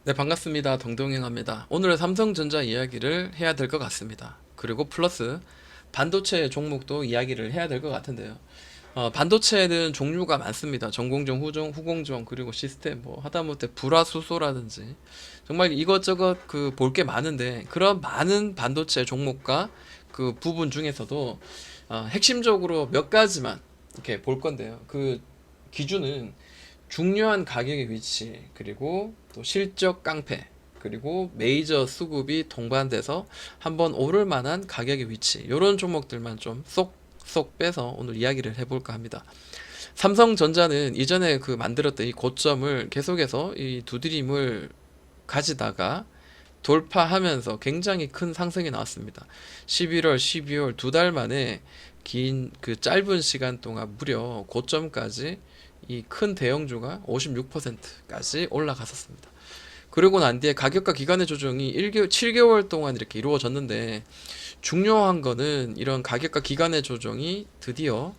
네, 반갑습니다. 동동행합니다. 오늘은 삼성전자 이야기를 해야 될 것 같습니다. 그리고 플러스 반도체 종목도 이야기를 해야 될 것 같은데요. 반도체는 종류가 많습니다. 전공정, 후공정, 그리고 시스템, 뭐 하다못해 불화수소라든지 정말 이것저것 그 볼 게 많은데 그런 많은 반도체 종목과 그 부분 중에서도 핵심적으로 몇 가지만 이렇게 볼 건데요. 그 기준은 중요한 가격의 위치, 그리고 또 실적 깡패, 그리고 메이저 수급이 동반돼서 한번 오를 만한 가격의 위치, 이런 종목들만 좀 쏙쏙 빼서 오늘 이야기를 해볼까 합니다. 삼성전자는 이전에 그 만들었던 이 고점을 계속해서 이 두드림을 가지다가 돌파하면서 굉장히 큰 상승이 나왔습니다. 11월, 12월 두 달 만에 긴 그 짧은 시간 동안 무려 고점까지 이 큰 대형주가 56%까지 올라갔었습니다. 그러고 난 뒤에 가격과 기간의 조정이 7개월 동안 이렇게 이루어졌는데 중요한 거는 이런 가격과 기간의 조정이 드디어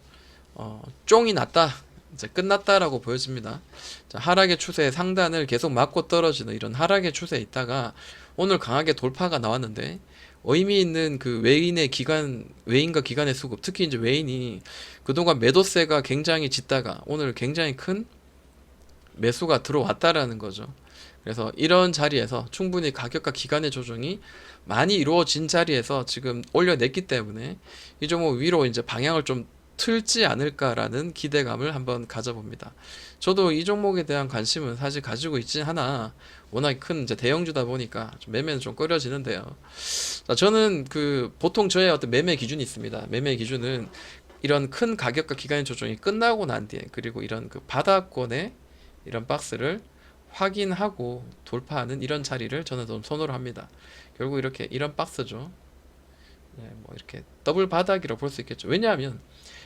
쫑이 났다. 이제 끝났다라고 보여집니다. 자, 하락의 추세 상단을 계속 맞고 떨어지는 이런 하락의 추세에 있다가 오늘 강하게 돌파가 나왔는데 의미 있는 그 외인과 기관의 수급, 특히 이제 외인이 그동안 매도세가 굉장히 짙다가 오늘 굉장히 큰 매수가 들어왔다라는 거죠. 그래서 이런 자리에서 충분히 가격과 기간의 조정이 많이 이루어진 자리에서 지금 올려냈기 때문에 이 종목 위로 이제 방향을 좀 틀지 않을까라는 기대감을 한번 가져봅니다. 저도 이 종목에 대한 관심은 사실 가지고 있진 하나 워낙 큰 이제 대형주다 보니까 좀 매매는 좀 꺼려지는데요. 자, 저는 그 보통 저의 어떤 매매 기준이 있습니다. 매매 기준은 이런 큰 가격과 기간의 조정이 끝나고 난 뒤에 그리고 이런 그 바닥권의 이런 박스를 확인하고 돌파하는 이런 자리를 저는 좀 선호를 합니다. 결국 이렇게 이런 박스죠. 네, 뭐 이렇게 더블 바닥이라고 볼 수 있겠죠. 왜냐하면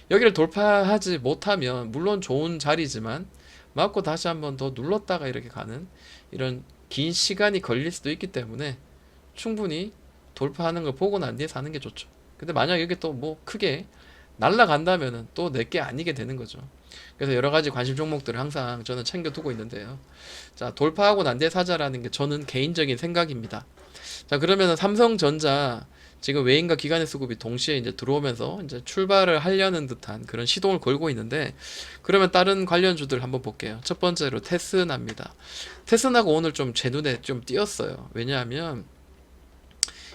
여기를 돌파하지 못하면 물론 좋은 자리지만 맞고 다시 한번 더 눌렀다가 이렇게 가는 이런 긴 시간이 걸릴 수도 있기 때문에 충분히 돌파하는 걸 보고 난 뒤에 사는 게 좋죠. 근데 만약 이게 또 뭐 크게 날라간다면은 또 내게 아니게 되는 거죠. 그래서 여러 가지 관심 종목들을 항상 저는 챙겨두고 있는데요. 자, 돌파하고 난 뒤에 사자라는 게 저는 개인적인 생각입니다. 자, 그러면 삼성전자 지금 외인과 기관의 수급이 동시에 이제 들어오면서 이제 출발을 하려는 듯한 그런 시동을 걸고 있는데 그러면 다른 관련주들 한번 볼게요. 첫 번째로 테스나입니다. 테스나가 오늘 좀 제 눈에 좀 띄었어요. 왜냐하면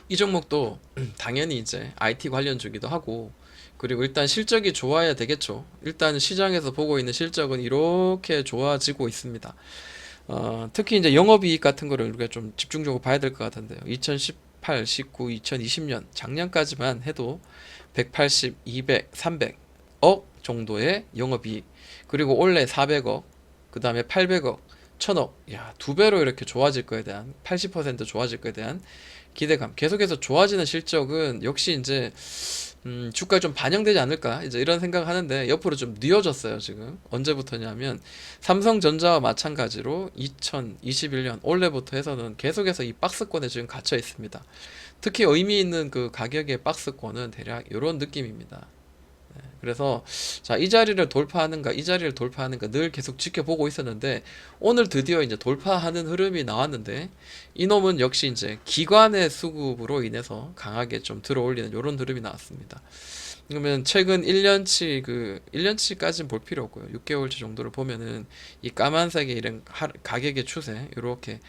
이 종목도 당연히 이제 IT 관련주기도 하고 그리고 일단 실적이 좋아야 되겠죠. 일단 시장에서 보고 있는 실적은 이렇게 좋아지고 있습니다. 특히 이제 영업이익 같은 거를 우리가 좀 집중적으로 봐야 될 것 같은데요. 2018, 19, 2020년 작년까지만 해도 180, 200, 300억 정도의 영업이익 그리고 올해 400억 그 다음에 800억 1000억 야, 두 배로 이렇게 좋아질 거에 대한 80% 좋아질 거에 대한 기대감 계속해서 좋아지는 실적은 역시 이제 주가에 좀 반영되지 않을까 이제 이런 생각을 하는데 옆으로 좀 뉘어졌어요. 지금 언제부터냐면 삼성전자와 마찬가지로 2021년 올해부터 해서는 계속해서 이 박스권에 지금 갇혀 있습니다. 특히 의미 있는 그 가격의 박스권은 대략 이런 느낌입니다. 그래서 자, 이 자리를 돌파하는가 이 자리를 돌파하는가 늘 계속 지켜보고 있었는데 오늘 드디어 이제 돌파하는 흐름이 나왔는데 이놈은 역시 이제 기관의 수급으로 인해서 강하게 좀 들어올리는 이런 흐름이 나왔습니다. 그러면 최근 1년치 그 1년치까지는 볼 필요 없고요. 6개월치 정도를 보면은 이 까만색의 이런 가격의 추세 이렇게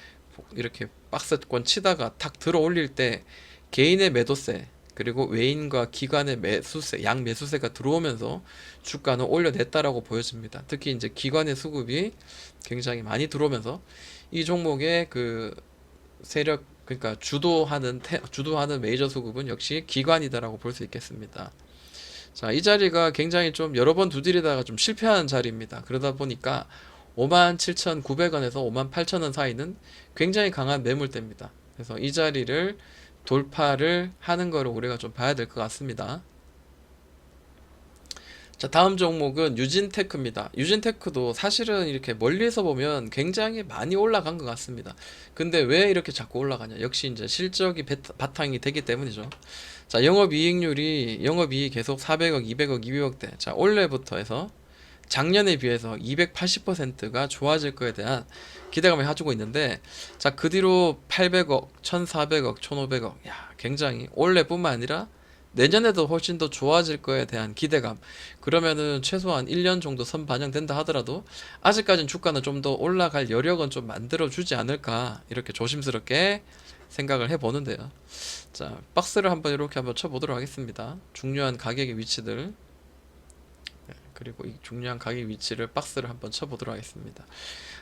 박스권 치다가 탁 들어올릴 때 개인의 매도세 그리고 외인과 기관의 매수세, 양 매수세가 들어오면서 주가는 올려냈다라고 보여집니다. 특히 이제 기관의 수급이 굉장히 많이 들어오면서 이 종목의 그 세력 그러니까 주도하는 메이저 수급은 역시 기관이다라고 볼 수 있겠습니다. 자, 이 자리가 굉장히 좀 여러 번 두드리다가 좀 실패한 자리입니다. 그러다 보니까 57,900원에서 58,000원 사이는 굉장히 강한 매물대입니다. 그래서 이 자리를 돌파를 하는 거를 우리가 좀 봐야 될 것 같습니다. 자, 다음 종목은 유진테크입니다. 유진테크도 사실은 이렇게 멀리서 보면 굉장히 많이 올라간 것 같습니다. 근데 왜 이렇게 자꾸 올라가냐? 역시 이제 실적이 바탕이 되기 때문이죠. 자, 영업이익 계속 400억, 200억, 200억대. 자, 올해부터 해서 작년에 비해서 280%가 좋아질 거에 대한 기대감을 가지고 있는데, 자, 그 뒤로 800억, 1400억, 1500억, 야, 굉장히 올해뿐만 아니라 내년에도 훨씬 더 좋아질 거에 대한 기대감. 그러면은 최소한 1년 정도 선 반영된다 하더라도 아직까지는 주가는 좀 더 올라갈 여력은 좀 만들어 주지 않을까, 이렇게 조심스럽게 생각을 해보는데요. 자, 박스를 한번 이렇게 한번 쳐보도록 하겠습니다. 중요한 가격의 위치들, 그리고 이 중요한 가격 위치를 박스를 한번 쳐보도록 하겠습니다.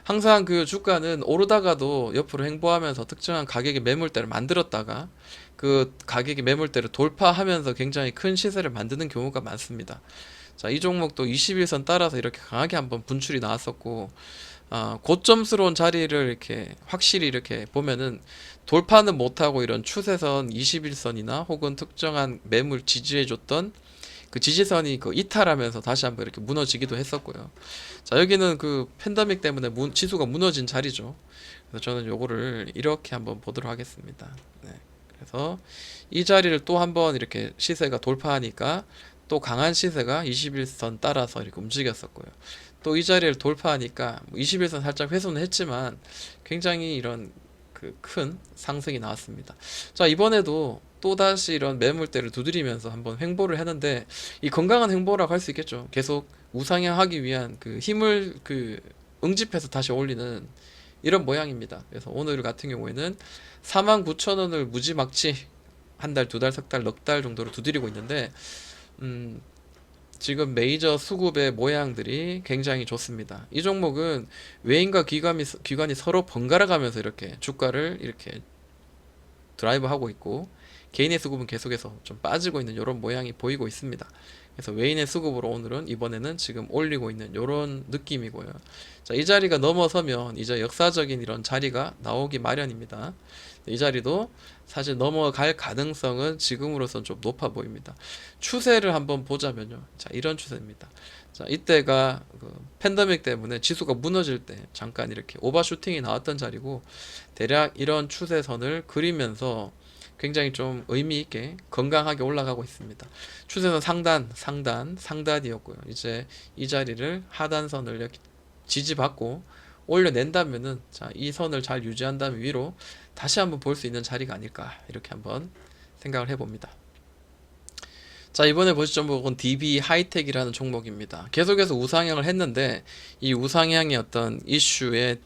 항상 그 주가는 오르다가도 옆으로 횡보하면서 특정한 가격의 매물대를 만들었다가 그 가격의 매물대를 돌파하면서 굉장히 큰 시세를 만드는 경우가 많습니다. 자, 이 종목도 21선 따라서 이렇게 강하게 한번 분출이 나왔었고, 고점스러운 자리를 이렇게 확실히 이렇게 보면은 돌파는 못하고 이런 추세선 21선이나 혹은 특정한 매물 지지해줬던 그 지지선이 그 이탈하면서 다시 한번 이렇게 무너지기도 했었고요. 자, 여기는 그 팬데믹 때문에 지수가 무너진 자리죠. 그래서 저는 요거를 이렇게 한번 보도록 하겠습니다. 네. 그래서 이 자리를 또 한번 이렇게 시세가 돌파하니까 또 강한 시세가 21선 따라서 이렇게 움직였었고요. 또 이 자리를 돌파하니까 21선 살짝 훼손을 했지만 굉장히 이런 그 큰 상승이 나왔습니다. 자, 이번에도 또다시 이런 매물대를 두드리면서 한번 횡보를 했는데, 이 건강한 횡보라고 할 수 있겠죠. 계속 우상향하기 위한 그 힘을 그 응집해서 다시 올리는 이런 모양입니다. 그래서 오늘 같은 경우에는 49,000원을 무지막지 한 달, 두 달, 석 달, 넉 달 정도로 두드리고 있는데, 지금 메이저 수급의 모양들이 굉장히 좋습니다. 이 종목은 외인과 기관이 서로 번갈아 가면서 이렇게 주가를 이렇게 드라이브 하고 있고, 개인의 수급은 계속해서 좀 빠지고 있는 이런 모양이 보이고 있습니다. 그래서 외인의 수급으로 오늘은 이번에는 지금 올리고 있는 이런 느낌이고요. 자, 이 자리가 넘어서면 이제 역사적인 이런 자리가 나오기 마련입니다. 이 자리도 사실 넘어갈 가능성은 지금으로선 좀 높아 보입니다. 추세를 한번 보자면요. 자, 이런 추세입니다. 자, 이때가 그 팬데믹 때문에 지수가 무너질 때 잠깐 이렇게 오버슈팅이 나왔던 자리고, 대략 이런 추세선을 그리면서 굉장히 좀 의미 있게 건강하게 올라가고 있습니다. 추세선 상단이었고요. 이제 이 자리를 하단선을 이렇게 지지받고 올려낸다면은, 자, 이 선을 잘 유지한다면 위로 다시 한번 볼 수 있는 자리가 아닐까, 이렇게 한번 생각을 해봅니다. 자, 이번에 보실 종목은 DB 하이텍이라는 종목입니다. 계속해서 우상향을 했는데, 이 우상향의 어떤 이슈의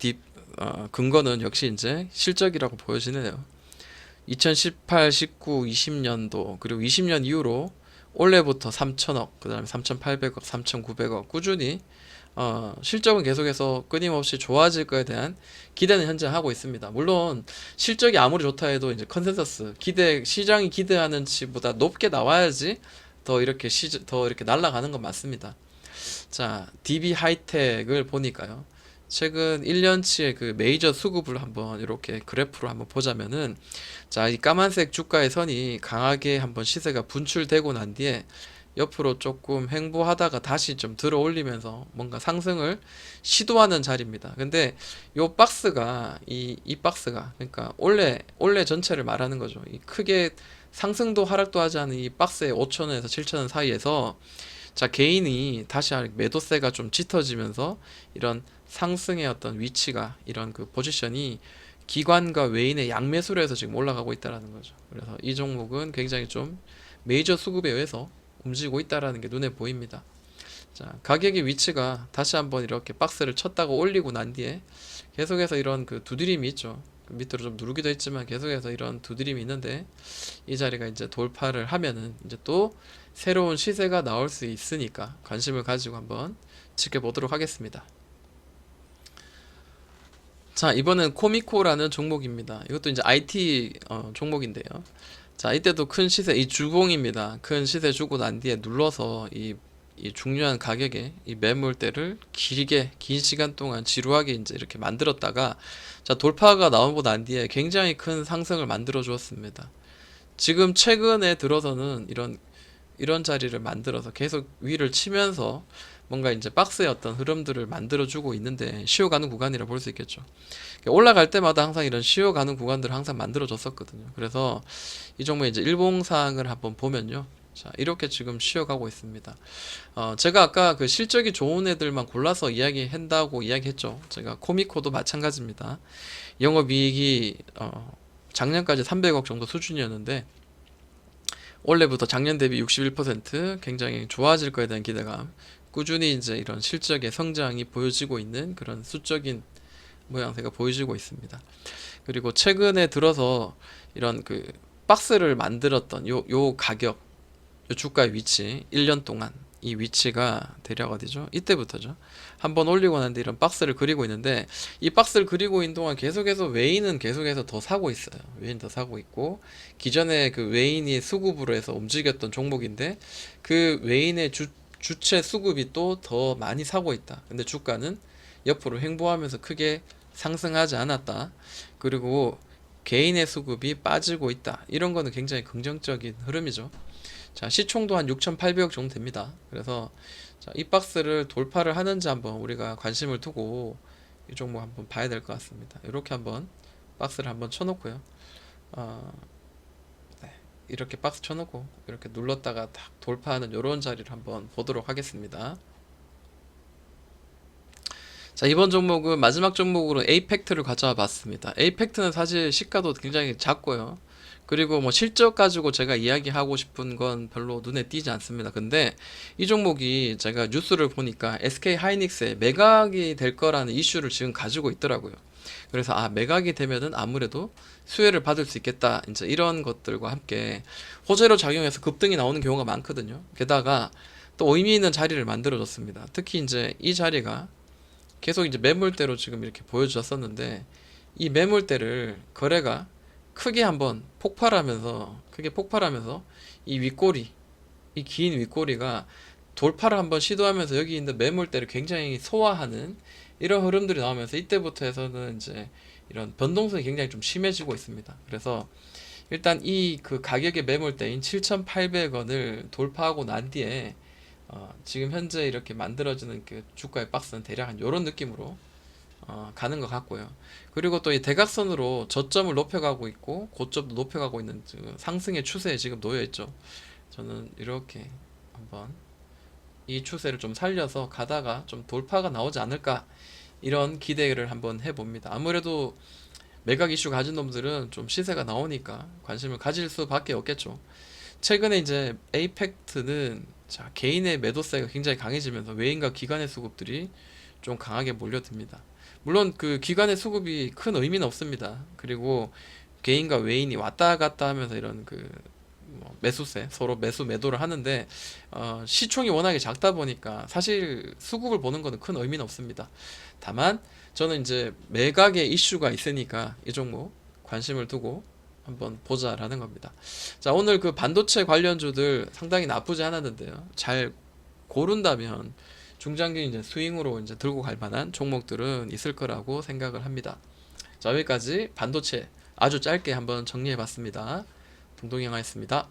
근거는 역시 이제 실적이라고 보여지네요. 2018, 19, 20년도 그리고 20년 이후로 올해부터 3천억, 그 다음에 3,800억, 3,900억 꾸준히 실적은 계속해서 끊임없이 좋아질 거에 대한 기대는 현재 하고 있습니다. 물론 실적이 아무리 좋다 해도 이제 컨센서스 시장이 기대하는 치보다 높게 나와야지 더 이렇게 더 이렇게 날아가는 건 맞습니다. 자, DB 하이텍을 보니까요. 최근 1년치의 그 메이저 수급을 한번 이렇게 그래프로 한번 보자면은, 자, 이 까만색 주가의 선이 강하게 한번 시세가 분출되고 난 뒤에 옆으로 조금 횡보하다가 다시 좀 들어 올리면서 뭔가 상승을 시도하는 자리입니다. 근데 요 박스가 이 박스가 그러니까 올해 전체를 말하는 거죠. 이 크게 상승도 하락도 하지 않은 이 박스의 5,000원에서 7,000원 사이에서, 자, 개인이 다시 매도세가 좀 짙어지면서 이런 상승의 어떤 위치가, 이런 그 포지션이 기관과 외인의 양매수로 해서 지금 올라가고 있다라는 거죠. 그래서 이 종목은 굉장히 좀 메이저 수급에 의해서 움직이고 있다라는 게 눈에 보입니다. 자, 가격의 위치가 다시 한번 이렇게 박스를 쳤다가 올리고 난 뒤에 계속해서 이런 그 두드림이 있죠. 밑으로 좀 누르기도 했지만 계속해서 이런 두드림이 있는데, 이 자리가 이제 돌파를 하면은 이제 또 새로운 시세가 나올 수 있으니까 관심을 가지고 한번 지켜보도록 하겠습니다. 자, 이번엔 코미코라는 종목입니다. 이것도 이제 IT 종목인데요. 자, 이때도 큰 시세, 이 주봉입니다. 큰 시세 주고 난 뒤에 눌러서 이 중요한 가격에 이 매물대를 긴 시간 동안 지루하게 이제 이렇게 만들었다가, 자, 돌파가 나오고 난 뒤에 굉장히 큰 상승을 만들어 주었습니다. 지금 최근에 들어서는 이런 자리를 만들어서 계속 위를 치면서 뭔가 이제 박스의 어떤 흐름들을 만들어주고 있는데, 쉬어가는 구간이라 볼 수 있겠죠. 올라갈 때마다 항상 이런 쉬어가는 구간들을 항상 만들어줬었거든요. 그래서 이 종목의 이제 일봉상을 한번 보면요. 자, 이렇게 지금 쉬어가고 있습니다. 제가 아까 그 실적이 좋은 애들만 골라서 이야기한다고 이야기했죠. 제가 코미코도 마찬가지입니다. 영업이익이 작년까지 300억 정도 수준이었는데 올해부터 작년 대비 61% 굉장히 좋아질 거에 대한 기대감, 꾸준히 이제 이런 실적의 성장이 보여지고 있는 그런 수적인 모양새가 보여지고 있습니다. 그리고 최근에 들어서 이런 그 박스를 만들었던 요 가격, 요 주가의 위치, 1년 동안 이 위치가 대략 어디죠? 이때부터죠. 한번 올리고 난데 이런 박스를 그리고 있는데, 이 박스를 그리고 있는 동안 계속해서 외인은 계속해서 더 사고 있어요. 외인 더 사고 있고, 기존에 그 외인이 수급으로 해서 움직였던 종목인데 그 외인의 주체 수급이 또 더 많이 사고 있다. 근데 주가는 옆으로 횡보하면서 크게 상승하지 않았다. 그리고 개인의 수급이 빠지고 있다. 이런 거는 굉장히 긍정적인 흐름이죠. 자, 시총도 한 6,800억 정도 됩니다. 그래서 자, 이 박스를 돌파를 하는지 한번 우리가 관심을 두고 이 종목 한번 봐야 될 것 같습니다. 이렇게 한번 박스를 한번 쳐놓고요. 어, 네, 이렇게 박스 쳐놓고 이렇게 눌렀다가 딱 돌파하는 이런 자리를 한번 보도록 하겠습니다. 자, 이번 종목은 마지막 종목으로 에이펙트를 가져와 봤습니다. 에이펙트는 사실 시가도 굉장히 작고요. 그리고 뭐 실적 가지고 제가 이야기하고 싶은 건 별로 눈에 띄지 않습니다. 근데 이 종목이 제가 뉴스를 보니까 SK 하이닉스에 매각이 될 거라는 이슈를 지금 가지고 있더라고요. 그래서 매각이 되면은 아무래도 수혜를 받을 수 있겠다. 이제 이런 것들과 함께 호재로 작용해서 급등이 나오는 경우가 많거든요. 게다가 또 의미 있는 자리를 만들어 줬습니다. 특히 이제 이 자리가 계속 이제 매물대로 지금 이렇게 보여주셨었는데, 이 매물대를 거래가 크게 한번 크게 폭발하면서 이 윗꼬리, 이 긴 윗꼬리가 돌파를 한번 시도하면서 여기 있는 매물대를 굉장히 소화하는 이런 흐름들이 나오면서 이때부터 해서는 이제 이런 변동성이 굉장히 좀 심해지고 있습니다. 그래서 일단 이 그 가격의 매물대인 7,800원을 돌파하고 난 뒤에 지금 현재 이렇게 만들어지는 그 주가의 박스는 대략 한 요런 느낌으로 가는 것 같고요. 그리고 또 이 대각선으로 저점을 높여가고 있고 고점도 높여가고 있는 상승의 추세에 지금 놓여 있죠. 저는 이렇게 한번 이 추세를 좀 살려서 가다가 좀 돌파가 나오지 않을까, 이런 기대를 한번 해봅니다. 아무래도 매각 이슈 가진 놈들은 좀 시세가 나오니까 관심을 가질 수밖에 없겠죠. 최근에 이제 에이펙트는 자, 개인의 매도세가 굉장히 강해지면서 외인과 기관의 수급들이 좀 강하게 몰려듭니다. 물론 그 기관의 수급이 큰 의미는 없습니다. 그리고 개인과 외인이 왔다 갔다 하면서 이런 뭐 매수세, 서로 매수 매도를 하는데 시총이 워낙에 작다 보니까 사실 수급을 보는 것은 큰 의미는 없습니다. 다만 저는 이제 매각의 이슈가 있으니까 이 종목 관심을 두고 한번 보자라는 겁니다. 자, 오늘 그 반도체 관련주들 상당히 나쁘지 않았는데요. 잘 고른다면 중장기 이제 스윙으로 이제 들고 갈 만한 종목들은 있을 거라고 생각을 합니다. 자, 여기까지 반도체 아주 짧게 한번 정리해 봤습니다. 동동영화였습니다.